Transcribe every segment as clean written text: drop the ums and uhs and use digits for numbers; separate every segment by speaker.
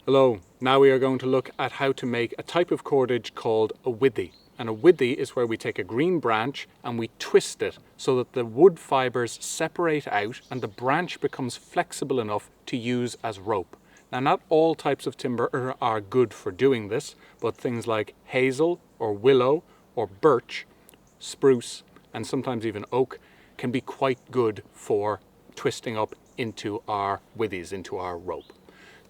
Speaker 1: Hello, now we are going to look at how to make a type of cordage called a withy. And a withy is where we take a green branch and we twist it so that the wood fibres separate out and the branch becomes flexible enough to use as rope. Now, not all types of timber are good for doing this, but things like hazel or willow or birch, spruce and sometimes even oak can be quite good for twisting up into our withies, into our rope.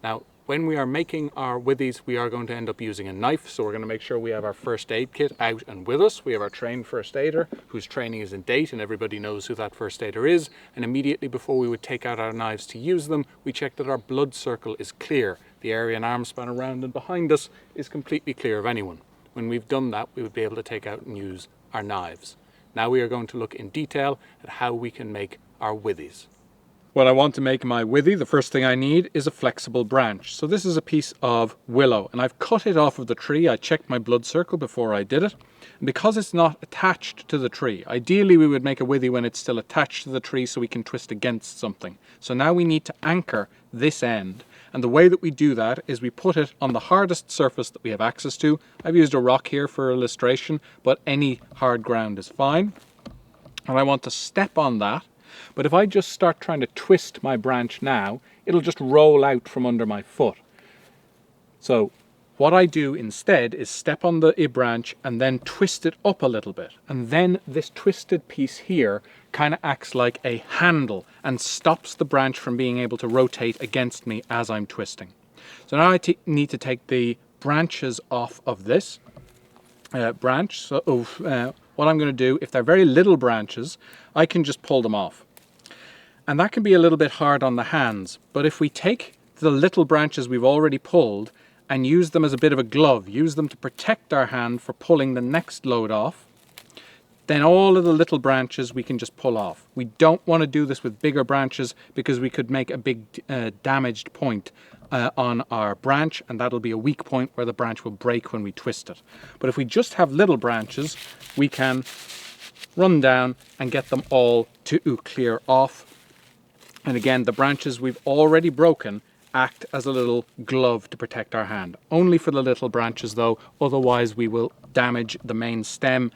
Speaker 1: Now, when we are making our withies, we are going to end up using a knife, so we're going to make sure we have our first aid kit out and with us. We have our trained first aider, whose training is in date, and everybody knows who that first aider is. And immediately before we would take out our knives to use them, we check that our blood circle is clear. The area and arm span around and behind us is completely clear of anyone. When we've done that, we would be able to take out and use our knives. Now we are going to look in detail at how we can make our withies. When I want to make my withy, the first thing I need is a flexible branch. So this is a piece of willow and I've cut it off of the tree. I checked my blood circle before I did it. And because it's not attached to the tree, ideally we would make a withy when it's still attached to the tree so we can twist against something. So now we need to anchor this end. And the way that we do that is we put it on the hardest surface that we have access to. I've used a rock here for illustration, but any hard ground is fine. And I want to step on that. But if I just start trying to twist my branch now, it'll just roll out from under my foot. So what I do instead is step on the branch and then twist it up a little bit. And then this twisted piece here kind of acts like a handle and stops the branch from being able to rotate against me as I'm twisting. So now I need to take the branches off of this branch. So what I'm going to do, if they're very little branches, I can just pull them off. And that can be a little bit hard on the hands, but if we take the little branches we've already pulled and use them as a bit of a glove, use them to protect our hand for pulling the next load off, then all of the little branches we can just pull off. We don't want to do this with bigger branches because we could make a big damaged point on our branch, and that'll be a weak point where the branch will break when we twist it. But if we just have little branches, we can run down and get them all to clear off. And again, the branches we've already broken act as a little glove to protect our hand. Only for the little branches though, otherwise we will damage the main stem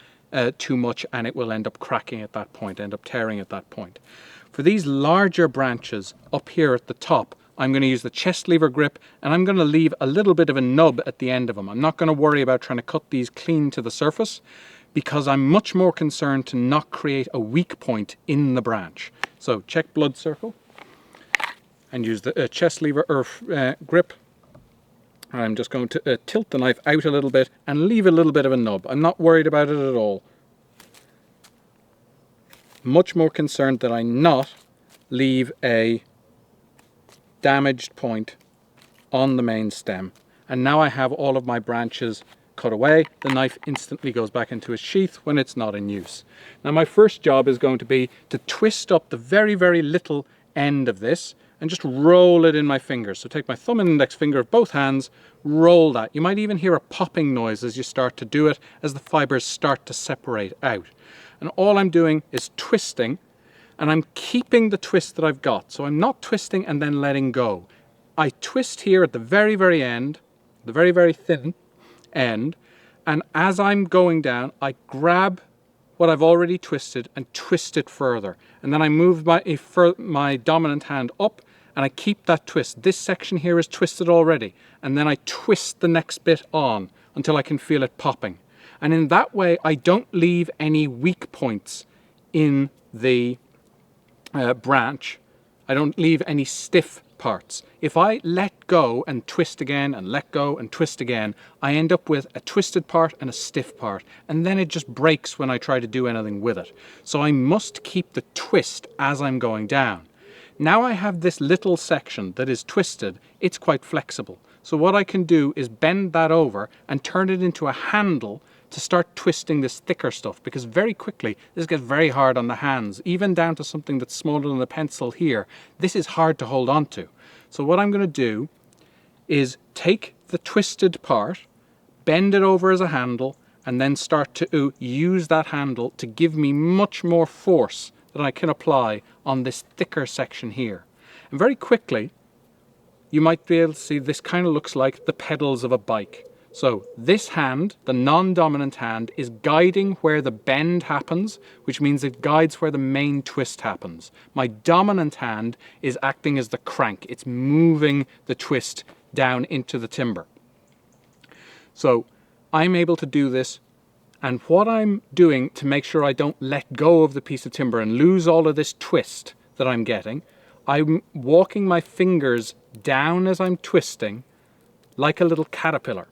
Speaker 1: too much and it will end up cracking at that point, end up tearing at that point. For these larger branches up here at the top, I'm going to use the chest lever grip and I'm going to leave a little bit of a nub at the end of them. I'm not going to worry about trying to cut these clean to the surface because I'm much more concerned to not create a weak point in the branch. So check blood circle and use the chest lever grip. I'm just going to tilt the knife out a little bit and leave a little bit of a nub. I'm not worried about it at all. Much more concerned that I not leave a damaged point on the main stem. And now I have all of my branches cut away. The knife instantly goes back into its sheath when it's not in use. Now my first job is going to be to twist up the very, very little end of this and just roll it in my fingers. So take my thumb and index finger of both hands, roll that. You might even hear a popping noise as you start to do it, as the fibers start to separate out. And all I'm doing is twisting, and I'm keeping the twist that I've got. So I'm not twisting and then letting go. I twist here at the very, very end, the very, very thin end, and as I'm going down, I grab what I've already twisted and twist it further. And then I move my dominant hand up and I keep that twist. This section here is twisted already. And then I twist the next bit on until I can feel it popping. And in that way, I don't leave any weak points in the branch. I don't leave any stiff parts. If I let go and twist again and let go and twist again, I end up with a twisted part and a stiff part, and then it just breaks when I try to do anything with it. So I must keep the twist as I'm going down. Now I have this little section that is twisted. It's quite flexible. So what I can do is bend that over and turn it into a handle to start twisting this thicker stuff, because very quickly this gets very hard on the hands, even down to something that's smaller than a pencil here. This is hard to hold on to. So what I'm going to do is take the twisted part, bend it over as a handle, and then start to use that handle to give me much more force that I can apply on this thicker section here. And very quickly you might be able to see this kind of looks like the pedals of a bike. So this hand, the non-dominant hand, is guiding where the bend happens, which means it guides where the main twist happens. My dominant hand is acting as the crank. It's moving the twist down into the timber. So I'm able to do this, and what I'm doing to make sure I don't let go of the piece of timber and lose all of this twist that I'm getting, I'm walking my fingers down as I'm twisting like a little caterpillar.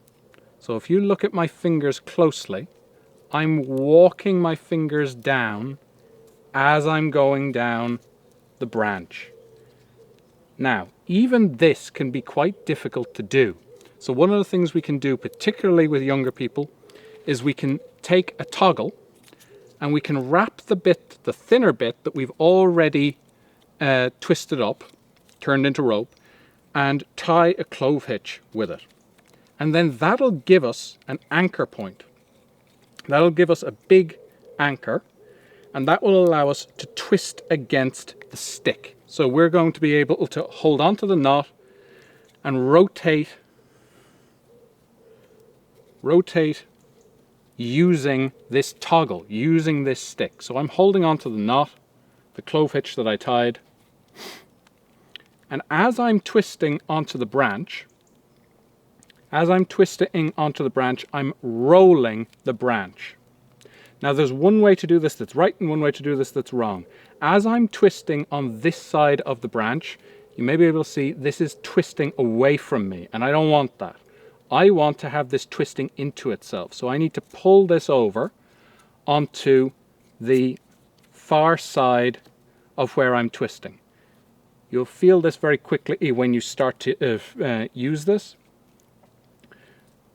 Speaker 1: So if you look at my fingers closely, I'm walking my fingers down as I'm going down the branch. Now, even this can be quite difficult to do. So one of the things we can do, particularly with younger people, is we can take a toggle and we can wrap the bit, the thinner bit that we've already twisted up, turned into rope, and tie a clove hitch with it. And then that'll give us an anchor point. That'll give us a big anchor, and that will allow us to twist against the stick. So we're going to be able to hold onto the knot and rotate using this toggle, using this stick. So I'm holding onto the knot, the clove hitch that I tied, and as I'm twisting onto the branch, I'm rolling the branch. Now there's one way to do this that's right and one way to do this that's wrong. As I'm twisting on this side of the branch, you may be able to see this is twisting away from me, and I don't want that. I want to have this twisting into itself. So I need to pull this over onto the far side of where I'm twisting. You'll feel this very quickly when you start to use this.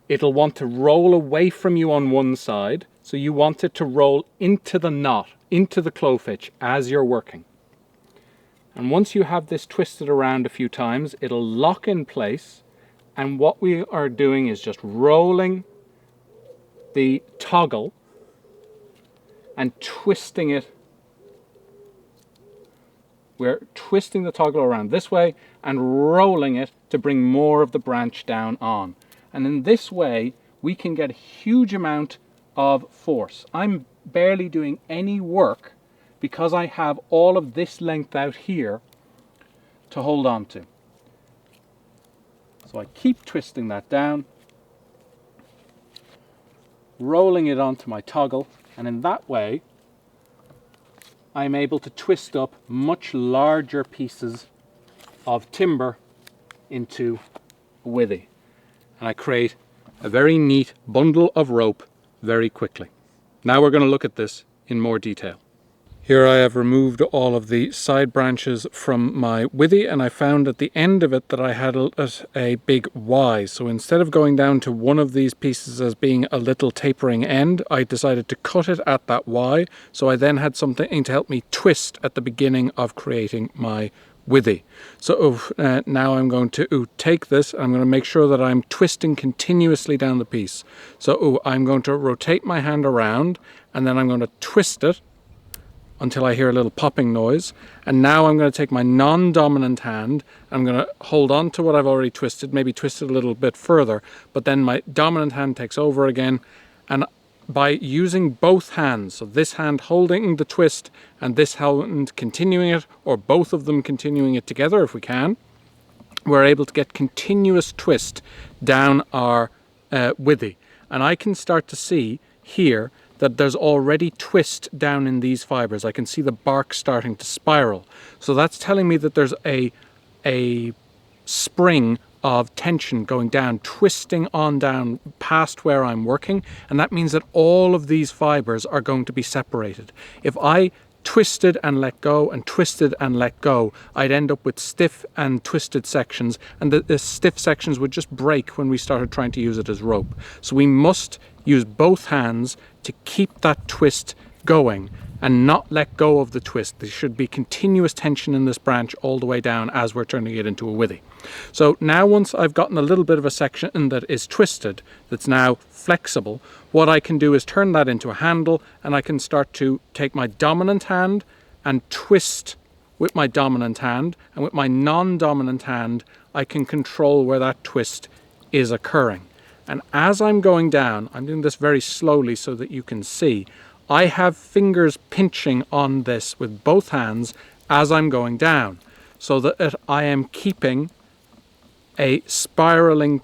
Speaker 1: It'll want to roll away from you on one side, so you want it to roll into the knot, into the clove hitch as you're working. And once you have this twisted around a few times, it'll lock in place, and what we are doing is just rolling the toggle and twisting it. We're twisting the toggle around this way and rolling it to bring more of the branch down on. And in this way, we can get a huge amount of force. I'm barely doing any work because I have all of this length out here to hold on to. So I keep twisting that down, rolling it onto my toggle, and in that way, I'm able to twist up much larger pieces of timber into a withy. And I create a very neat bundle of rope very quickly. Now we're going to look at this in more detail. Here I have removed all of the side branches from my withy, and I found at the end of it that I had a big Y. So instead of going down to one of these pieces as being a little tapering end, I decided to cut it at that Y. So I then had something to help me twist at the beginning of creating my withy. So now I'm going to take this, I'm going to make sure that I'm twisting continuously down the piece. So I'm going to rotate my hand around, and then I'm going to twist it until I hear a little popping noise. And now I'm going to take my non-dominant hand, I'm going to hold on to what I've already twisted, maybe twist it a little bit further, but then my dominant hand takes over again, and by using both hands, so this hand holding the twist and this hand continuing it, or both of them continuing it together if we can, we're able to get continuous twist down our withy. And I can start to see here that there's already twist down in these fibers. I can see the bark starting to spiral. So that's telling me that there's a spring of tension going down, twisting on down past where I'm working, and that means that all of these fibers are going to be separated. If I twisted and let go and twisted and let go, I'd end up with stiff and twisted sections, and the stiff sections would just break when we started trying to use it as rope. So we must use both hands to keep that twist going and not let go of the twist. There should be continuous tension in this branch all the way down as we're turning it into a withy. So now once I've gotten a little bit of a section that is twisted, that's now flexible, what I can do is turn that into a handle, and I can start to take my dominant hand and twist with my dominant hand, and with my non-dominant hand I can control where that twist is occurring. And as I'm going down, I'm doing this very slowly so that you can see, I have fingers pinching on this with both hands as I'm going down, so that I am keeping a spiraling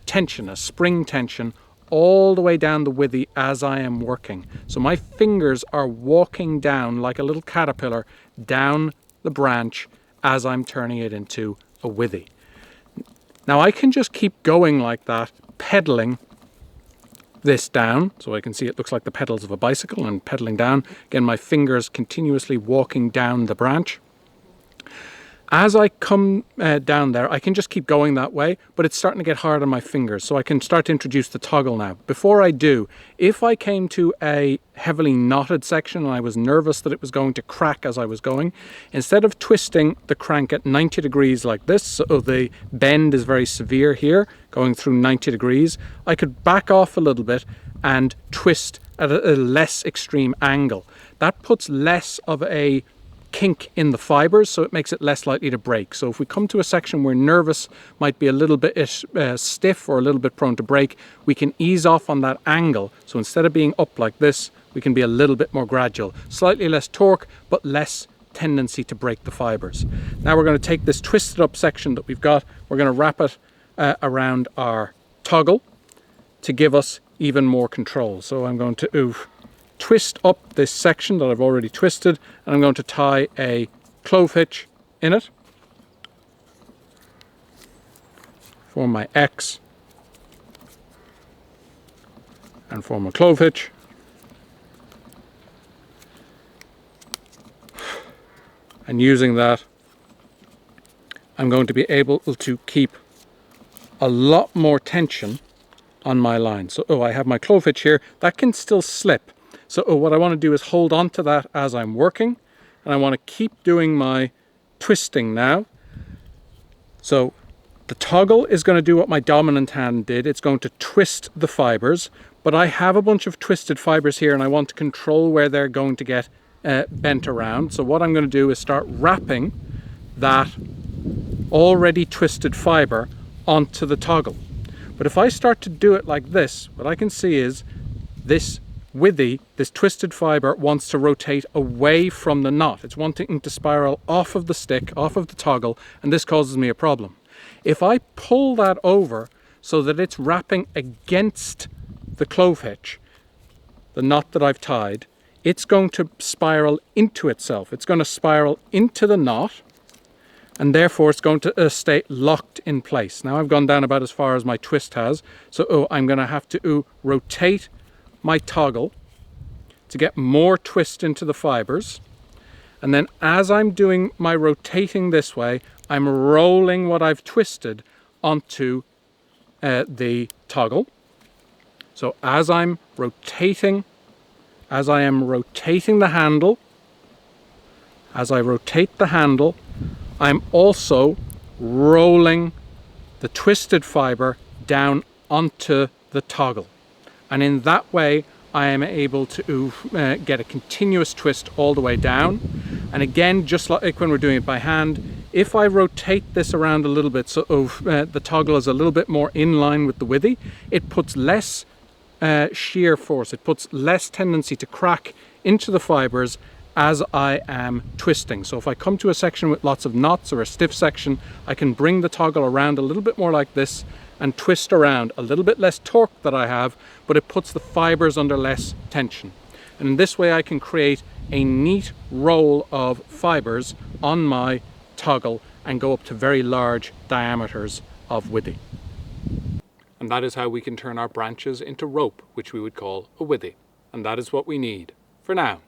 Speaker 1: tension, a spring tension, all the way down the withy as I am working. So my fingers are walking down like a little caterpillar down the branch as I'm turning it into a withy. Now I can just keep going like that, pedaling this down, so I can see it looks like the pedals of a bicycle, and pedaling down. Again, my fingers continuously walking down the branch. As I come down there, I can just keep going that way, but it's starting to get hard on my fingers, so I can start to introduce the toggle now. Before I do, if I came to a heavily knotted section and I was nervous that it was going to crack as I was going, instead of twisting the crank at 90 degrees like this, so the bend is very severe here, going through 90 degrees, I could back off a little bit and twist at a less extreme angle. That puts less of a kink in the fibers, so it makes it less likely to break. So if we come to a section where nervous might be a little bit stiff or a little bit prone to break, we can ease off on that angle. So instead of being up like this, we can be a little bit more gradual. Slightly less torque, but less tendency to break the fibers. Now we're going to take this twisted up section that we've got, we're going to wrap it around our toggle to give us even more control. So I'm going to twist up this section that I've already twisted, and I'm going to tie a clove hitch in it, form my X, and form a clove hitch. And using that, I'm going to be able to keep a lot more tension on my line. So I have my clove hitch here, that can still slip. So what I want to do is hold on to that as I'm working, and I want to keep doing my twisting now. So the toggle is going to do what my dominant hand did. It's going to twist the fibers, but I have a bunch of twisted fibers here and I want to control where they're going to get bent around. So what I'm going to do is start wrapping that already twisted fiber onto the toggle. But if I start to do it like this, what I can see is this withy, this twisted fiber, wants to rotate away from the knot. It's wanting to spiral off of the stick, off of the toggle, and this causes me a problem. If I pull that over so that it's wrapping against the clove hitch, the knot that I've tied, it's going to spiral into itself. It's going to spiral into the knot, and therefore it's going to stay locked in place. Now I've gone down about as far as my twist has, so I'm going to have to rotate my toggle to get more twist into the fibers, and then as I'm doing my rotating this way, I'm rolling what I've twisted onto the toggle. So as I am rotating the handle, as I rotate the handle, I'm also rolling the twisted fiber down onto the toggle. And in that way, I am able to get a continuous twist all the way down. And again, just like when we're doing it by hand, if I rotate this around a little bit so the toggle is a little bit more in line with the withy, it puts less shear force, it puts less tendency to crack into the fibers as I am twisting. So if I come to a section with lots of knots or a stiff section, I can bring the toggle around a little bit more like this and twist around. A little bit less torque that I have, but it puts the fibers under less tension. And in this way I can create a neat roll of fibers on my toggle and go up to very large diameters of withy. And that is how we can turn our branches into rope, which we would call a withy. And that is what we need for now.